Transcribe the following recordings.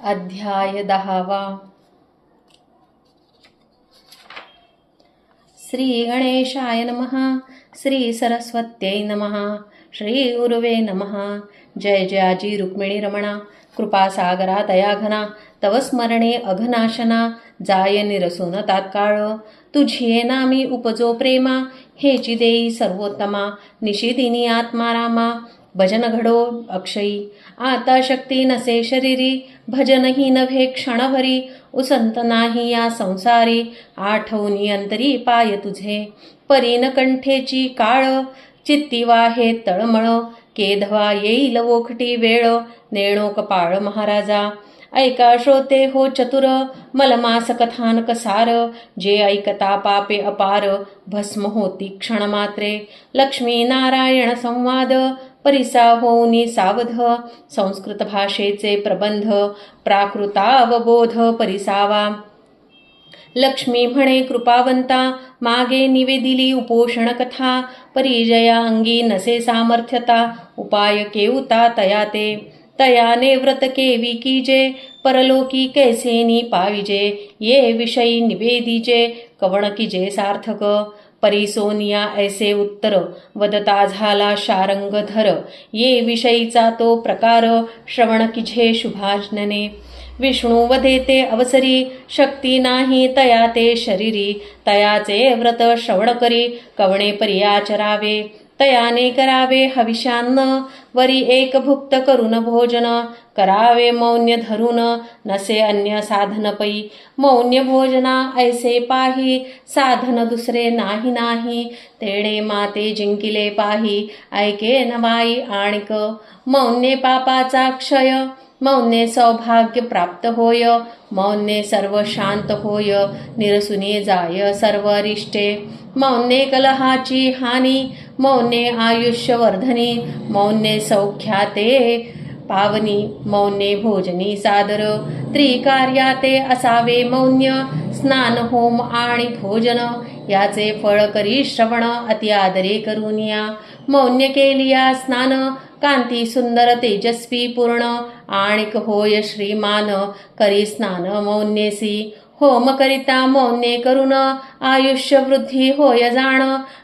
अध्याय 10. श्री गणेशाय नमः. श्री सरस्वत्यै नमः. श्री गुरुवे नमः. जय जयाजी रुक्मिणी रमणा, कृपासागरा दयाघना, तव स्मरणे अघनाशना, जाय निरसून तात्काळ. तुझे नामी उपजो प्रेमा, हेची देई सर्वोत्तमा, निशिदिनी आत्मारामा, भजन घडो अक्षयी. आता शक्ती नसे शरीरी, भजनही नव्हे क्षणभरी, उसंत नाही या संसारी, आठवणी अंतरी पाय तुझे. परीन कंठेची काळ, चित्ती वाहे तळमळ, केधवा येईल ओखटी वेळ, नेणो कपाळ महाराजा. ऐका श्रोते हो चतुर, मलमास कथानक सार, जे ऐकता पापे अपार, भस्म होती क्षणमात्रे. लक्ष्मी नारायण संवाद, परिसा होऊनी सावध, संस्कृत भाषेचे प्रबंध, प्राकृतावबोध परिसावा. लक्ष्मी म्हणे कृपावंता, मागे निवेदिली उपोषण कथा, परिजया अंगी नसे सामर्थ्यता, उपाय केउता तया ते. तयाने व्रत केवी कीजे, परलोकी कैसेनी पाविजे, ये विषयी निवेदीजे, कवण कीजे सार्थक. परिसोनिया ऐसे उत्तर, वदता झाला शारंगधर, ये विषयीचा तो प्रकार, श्रवण कीजे शुभाजनने. विष्णू वदेते अवसरी, शक्ती नाही तया ते शरीरी, तयाचे व्रत श्रवण करी, कवणे पर्याचरावे. तयाने करावे हविषान्न, वरी एक भुक्त करून भोजन, करावे मौन्य धरून, नसे अन्य साधन पै. मौन्य भोजना ऐसे पाही, साधन दुसरे नाही नाही, तेणे माते जिंकिले पाही, ऐके नवाई आणिक. मौन्ये पापाचा क्षय, मौन्ये सौभाग्य प्राप्त होय, मौन्ये सर्व शांत होय, निरसुनी जाय सर्व अरिष्टे. मौन्ये कलहाची हानी, मौन्ये आयुष्यवर्धनी, मौन्ये सौख्याते पावनी, मौन्ये भोजनी सादर. त्रिकार्याते असावे मौन्य, स्नान होम आणि भोजन, याचे फळ करी श्रवण, अति आदरे करुनिया. मौन्य केलिया स्नान, कांती सुंदर तेजस्वी पूर्ण, आणिक होय श्रीमान, करी स्नान मौन्येसी. होम करिता मौन्ये करून, आयुष्य वृद्धी होय जाण,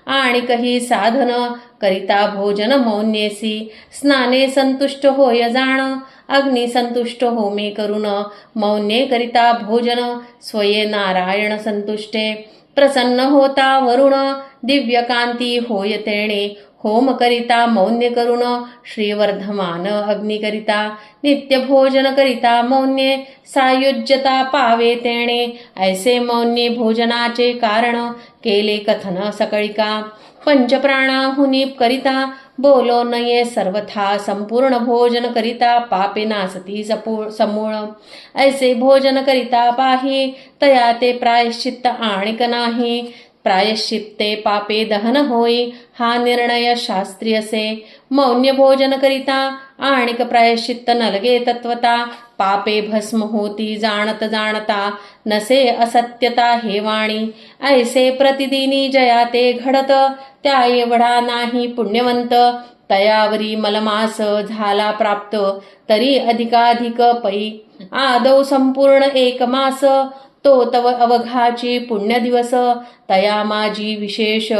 आणिकही साधन करिता भोजन मौन्येसी. स्नाने संतुष्ट होय जाण, अग्नी संतुष्ट होमे करून, मौन्ये करिता भोजन, स्वये नारायण संतुष्टे. प्रसन्न होता वरुण, दिव्य कांती होय तेणे, होम करिता मौन्य करून, श्रीवर्धमान अग्नी करिता. नित्य भोजन करिता मौन्ये, सायुज्यता पावे तेणे, ऐसे मौन्ये भोजनाचे कारण, केले कथन सकळिका. पंचप्राणाहुनी करिता, बोलो नये सर्वथा, संपूर्ण भोजन करिता, पापे नासती समूळ. ऐसे भोजन करिता पाही, तया ते प्रायश्चित्त आणिक नाही, प्रायश्चित्ते पापे दहन होई, हा निर्णय शास्त्री असे. मौन्य भोजन करिता, आणिक प्रायश्चित्त नलगे तत्वता, पापे भस्म होती जाणत जाणता, नसे असत्यता हे वाणी. ऐसे प्रतिदिनी जयाते घडत, त्या एवढा नाही पुण्यवंत, तयावरी मलमास झाला प्राप्त, तरी अधिकाधिक पै. आदौ संपूर्ण एक मास, तो तव अवघाची पुण्य दिवस, तया माझी विशेष,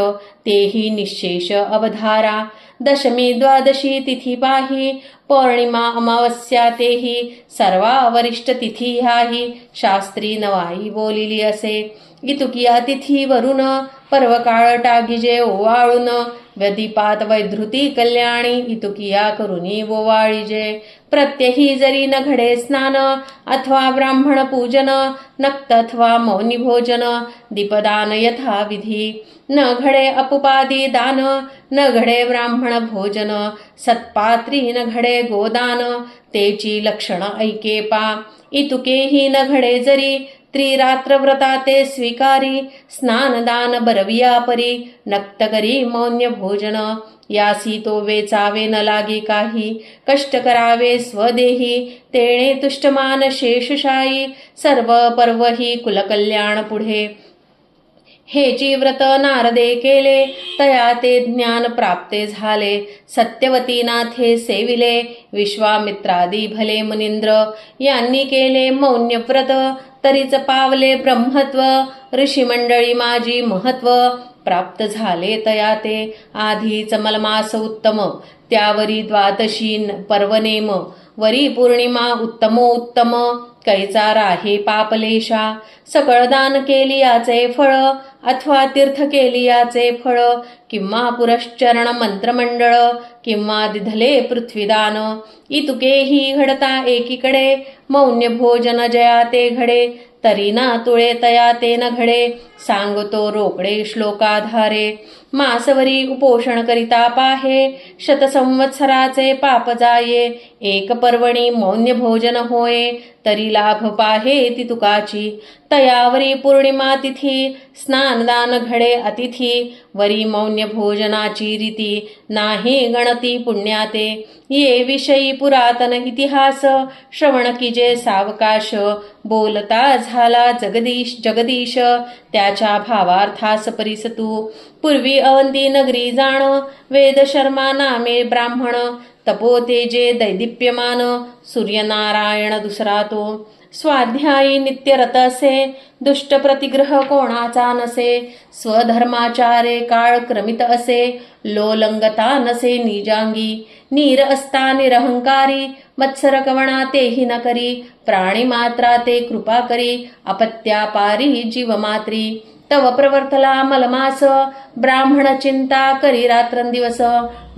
तेही निशेष अवधारा. दशमी द्वादशी तिथी पाही, पौर्णिमा अमावस्या तेही, सर्वा वरिष्ठ तिथी ह्याही, शास्त्री नवाई बोलिली असे. इतुकिया तिथी वरून, पर्वकाळ टागिजे ओवाळून, व्यदीपात वैधृती कल्याणी, इतुकिया करुनी ओवाळीजे. प्रत्यही जरी न घडे स्नान, अथवा ब्राह्मण पूजन, नक्त अथवा मौनी भोजन, दीपदान यथाविधी. न घडे अपुपादी दान, न घडे ब्राह्मण भोजन, सत्पात्री न घडे गोदान, तेची लक्षण ऐके पा. इतुकेही न घडे जरी, त्रिरात्र व्रताते स्वीकारी, स्नानदान बरविया परी, नक्त करी मौन्य भोजन. यासी तो वेचावे न लागे काही, कष्ट करावे स्वदेही, तेणे तुष्टमान शेषशायी, सर्व पर्व ही कुलकल्याण पुढे. हेची व्रत नारदे केले, तया ते ज्ञान प्राप्ते झाले. सत्यवती नाथे सेविले, विश्वामित्रादी भले मुनींद्र. यांनी केले मौन्य व्रत, तरीच पावले ब्रह्मत्व. ऋषीमंडळी माझी महत्व, प्राप्त झाले तया ते. आधीच मलमास उत्तम, त्यावरी द्वादशी पर्वनेम. वरी पौर्णिमा उत्तमोत्तम, कैचा राहे पापलेशा. सकळ दान केली याचे फळ, अथवा तीर्थ केली याचे फळ. किंवा पुरश्चरण मंत्रमंडळ, किंवा दिधले पृथ्वीदान. इतुकेही घडता एकीकडे, मौन्य भोजन जया ते घडे. तरी ना तुळे तया ते न घडे, सांगतो रोकडे श्लोकाधारे. मासवरी उपोषण करिता पाहे, शतसंवत्सराचे पाप जाये. एक पर्वणी मौन्य भोजन होय, तरी लाभ पाहे ती तुकाची. तयावरी पौर्णिमा तिथी, स्नानदान घडे अतिथी. वरी मौन्य भोजनाची रीती, नाही गणती पुण्याते. ये विषयी पुरातन इतिहास, श्रवण कीजे सावकाश. बोलता झाला जगदीश, त्याच्या भावार्थास परिस तू. पूर्वी अवंती नगरी जाण, वेद शर्मा नामे ब्राह्मण. तपोतेजे दैदिप्यमान, सूर्यनारायण दुसरा तो. स्वाध्यायी नित्यरत असे, दुष्ट प्रतिग्रह कोणाचा नसे. स्वधर्माचारे काळ क्रमित असे, लोलंगता नसे निजांगी. नीर असता निरहंकारी, मत्सर कवणा तेही न करी. प्राणी मात्रा ते कृपा करी, अपत्यापारी जीवमात्री. तव प्रवर्तला मलमास, ब्राह्मण चिंता करी रात्रंदिवस.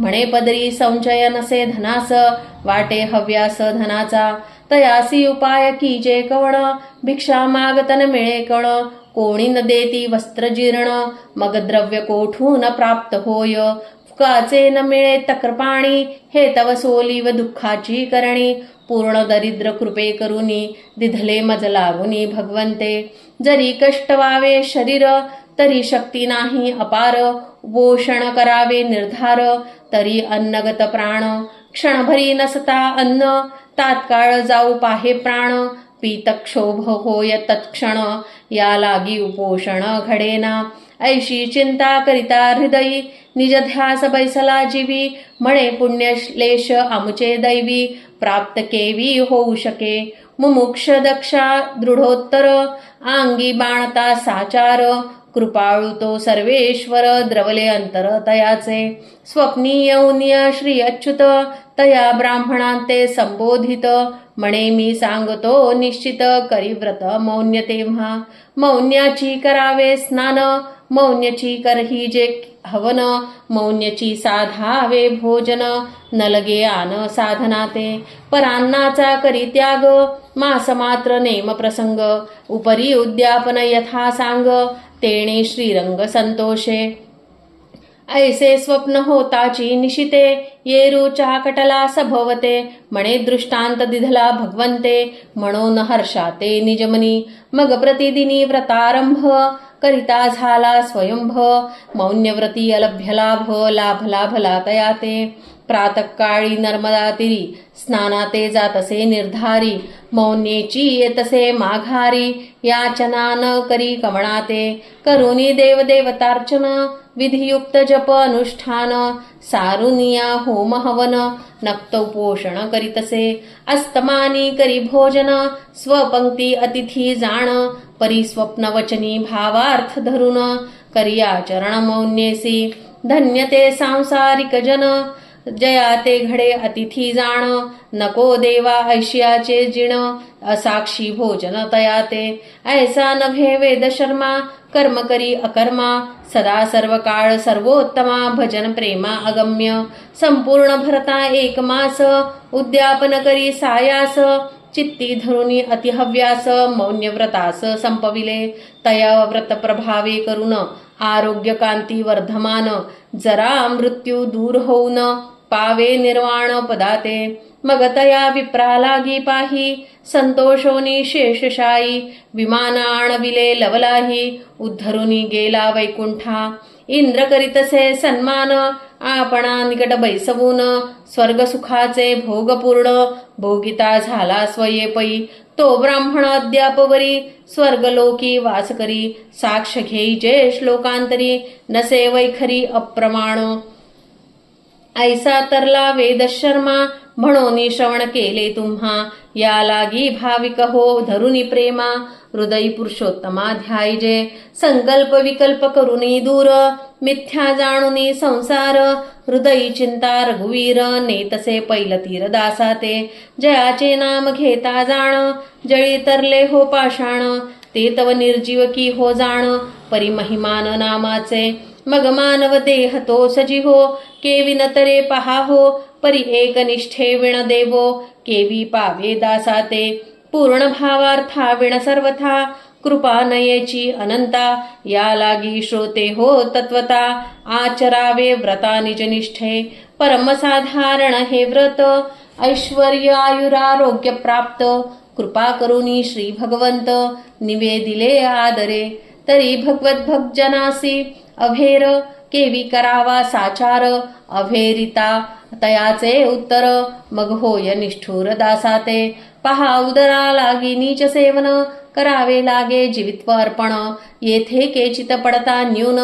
म्हणे पदरी संचय नसे धनास, वाटे हव्यास धनाचा. तयासी उपाय कीजे कवण, भिक्षा मागतन मिळे कण. कोणी न देती वस्त्र जीर्ण, मग द्रव्य कोठून प्राप्त होय. फुकाचे न मिळे तक्र पाणी, हे तव सोली व दुःखाची करणी. पूर्ण दरिद्र कृपे करुनी, दिधले मज लागुनी भगवंते. जरी कष्ट व्हावे शरीर, तरी शक्ती नाही अपार. उपोषण करावे निर्धार, तरी अन्नगत प्राण. क्षणभरी नसता अन्न, तात्काळ जाऊ पाहे प्राण. पीतक्षोभ होय तत्क्षण, या लागी उपोषण घडेना. ऐशी चिंता करिता हृदयी, निज ध्यास बैसला जीवी. म्हणे पुण्यश्लेष आमुचे दैवी, प्राप्त केवी होऊ शके. मुमुक्ष दक्षा दृढोत्तर, आंगी बाणता साचार. कृपाळू तो सर्वेश्वर, द्रवले अंतर तयाचे. स्वप्नी यौन्य श्री अच्युत, तया ब्राह्मणांते संबोधित. म्हणे मी सांगतो निश्चित, करी व्रत मौन्य तेव्हा. मौन्याची करावे स्नान, मौन्याची करही जे हवन. मौन्याची साधावे भोजन, न लगे आन साधनाते. परान्नाचा करी त्याग, मास मात्र नेम प्रसंग. उपरी उद्यापन यथा सांग, तेणे श्रीरंग संतोषे. ऐसे स्वप्न होताची निशिते, येरूच्या कटला सभवते. म्हणे दृष्टांत दिधला भगवंते, म्हणून हर्षाते निजमनी. मग प्रतिदिनी व्रतारंभ, करिता झाला स्वयंभ. मौन्यव्रती अलभ्य लाभ, लाभ लाभला तयाते. प्रातःकाळी नर्मदा तीरी, स्नानाते जातसे निर्धारी. मौन्येची येतसे माघारी, याचना न करी कमणाते. करुणी देवदेवतार्चन, विधियुक्त जप अनुष्ठान. सारुनिया होम हवन, नक्त उपोषण करीतसे. अस्तमानी करी भोजन, स्वपंक्ती अतिथी जाण. परिस्वप्न वचनी भावार्थ धरून, करी आचरण मौन्येसी. धन्य ते सांसारिक जन, जया ते घडे अतिथी जाण. नको देवा ऐशियाचे जिण, असाक्षी भोजन तयाते. ऐसा नभे वेद शर्मा, कर्म करी अकर्मा. सदा सर्व काळ सर्वोत्तमा, भजन प्रेमा अगम्य. संपूर्ण भरता एक मास, उद्यापन करी सायास. चित्ती धरुनी अतिहव्यास, मौन्यव्रतास संपविले. तया व्रत प्रभावे करून, आरोग्य कांती वर्धमान. जरा मृत्यू दूर होऊन, पावे निर्वाण पदाते. मग तया विप्रा लागी पाही, संतोषोनी शेषशायी. विमान आणविले लवलाही, उद्धरुनी गेला वैकुंठा. इंद्र करीतसे सन्मान, आपणा निकट बैसवून. स्वर्ग सुखाचे भोगपूर्ण, भोगिता झाला स्वये पै तो ब्राह्मण अद्यापवरी स्वर्गलोकी वास करी साक्ष घेई जे श्लोकांतरी नसे वैखरी अप्रमाण ऐसा तरला वेद शर्मा म्हणून श्रवण केले तुम्हा या लागी भाविक हो धरुनी प्रेमा हृदयी पुरुषोत्तमा ध्यायजे संकल्प विकल्प करुनी दूर मिथ्या जाणुनी संसार हृदयी चिंता रघुवीर नेतसे पैल तीर दासाते जयाचे नाम घेता जाण जळी तरले हो पाषाण ते तव निर्जीव की हो जाण परिमहिमान नामाचे मग मानव देह तो सजी हो केवी नतरे पहा हो परी एक निष्ठे विण देवो केवी पावे दासाते पूर्ण भावार्था विण सर्वथा कृपा नयेची अनंता या लागी श्रोते हो तत्वता आचरावे व्रता निजनिष्ठे परमसाधारण हे व्रत ऐश्वर्य आयुरारोग्य प्राप्त कृपा करुनी श्री भगवंत निवेदिले आदरे तरी भगवत भक्तजनासी अभेर केवी करावा साचार अभेरिता तयाचे उत्तर मग होय निष्ठुर दासाते पहा उदरा लागी नीच सेवन करावे लागे जीवित्व अर्पण येथे केचित पडता न्यून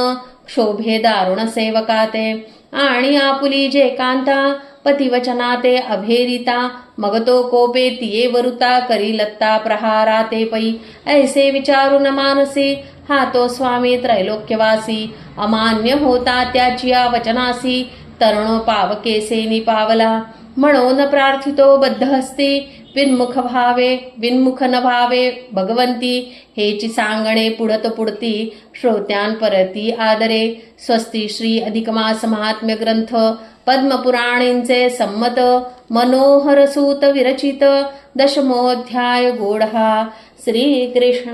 क्षोभे दारुण सेवकाते आणि आपुली जे कांता पतिवचनाते अभेरिता मग तो कोपे तिये वरुता करी लत्ता प्रहाराते पै ऐसे विचारून मानसी हा तो स्वामी त्रैलोक्यवासी अमान्य होता त्याची वचनासी तरुण पावकेसे निपावला म्हणून प्रार्थितो बद्धहस्ती विन्मुख न भावे भगवंती हेची सांगणे पुढत पुढती श्रोत्यांपरती आदरे स्वस्ती श्री अधिकमास महात्म्य ग्रंथ पद्मपुराणींचे संमत मनोहर सूत विरचित दशमोध्याय गोढा श्रीकृष्णार्पणमस्तु।